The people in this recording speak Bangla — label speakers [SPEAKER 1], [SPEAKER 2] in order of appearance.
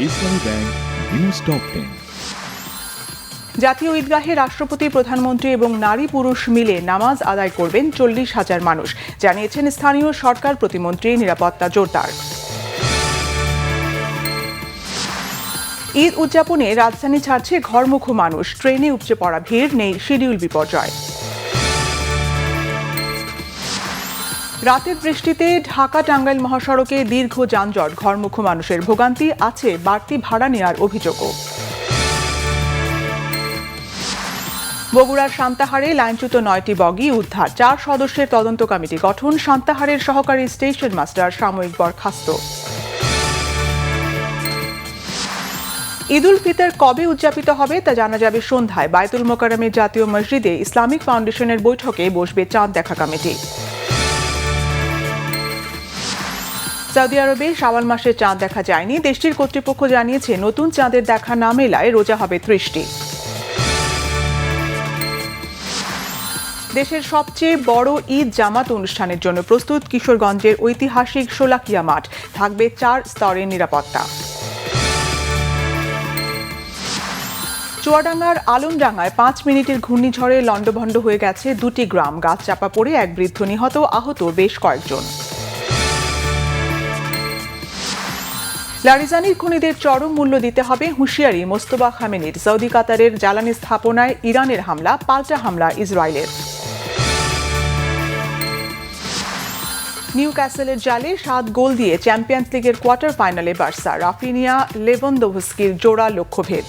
[SPEAKER 1] ইসলামী ব্যাংক নিউজ টপ 10।
[SPEAKER 2] জাতীয় ঈদগাহে রাষ্ট্রপতি, প্রধানমন্ত্রী এবং নারী পুরুষ মিলে নামাজ আদায় করবেন 40,000 মানুষ, জানিয়েছেন স্থানীয় সরকার প্রতিমন্ত্রী। নিরাপত্তা জোরদার। ঈদ উদযাপনে রাজধানী ছাড়ছে ঘরমুখো মানুষ, ট্রেনে উপচে পড়া ভিড়, নেই শিডিউল বিপর্যয়। রাতের বৃষ্টিতে ঢাকা টাঙ্গাইল মহাসড়কে দীর্ঘ যানজট, ঘরমুখো মানুষের ভোগান্তি, আছে বাড়তি ভাড়া নেওয়ার অভিযোগও। বগুড়ার সান্তাহারে লাইনচ্যুত 9টি বগি উদ্ধার, 4 সদস্যের তদন্ত কমিটি গঠন। সান্তাহারের সহকারী স্টেশন মাস্টার সাময়িক বরখাস্ত। ঈদ উল ফিতর কবে উদযাপিত হবে তা জানা যাবে সন্ধ্যায়। বায়তুল মোকাররমের জাতীয় মসজিদে ইসলামিক ফাউন্ডেশনের বৈঠকে বসবে চাঁদ দেখা কমিটি। সৌদি আরবে শাওয়াল মাসে চাঁদ দেখা যায়নি, দেশটির কর্তৃপক্ষ জানিয়েছে নতুন চাঁদের দেখা না মেলায় রোজা হবে 30টি। দেশের সবচেয়ে বড় ঈদ জামাত অনুষ্ঠানের জন্য প্রস্তুত কিশোরগঞ্জের ঐতিহাসিক শোলাকিয়া মাঠ, থাকবে 4 স্তরের নিরাপত্তা। চুয়াডাঙ্গার আলমডাঙ্গায় 5 মিনিটের ঘূর্ণিঝড়ে লণ্ডভণ্ড হয়ে গেছে 2টি গ্রাম, গাছ চাপা পড়ে এক বৃদ্ধ নিহত, আহত বেশ কয়েকজন। লারিজানির খনিদের চরম মূল্য দিতে হবে, হুঁশিয়ারি মোস্তফা খামেনির। সৌদি কাতারের জ্বালানি স্থাপনায় ইরানের হামলা, পাল্টা হামলা ইসরায়েলের। নিউক্যাসলের জালে 7 গোল দিয়ে চ্যাম্পিয়ন্স লিগের কোয়ার্টার ফাইনালে বার্সা, রাফিনিয়া লেভানদোভস্কির জোড়া লক্ষ্যভেদ।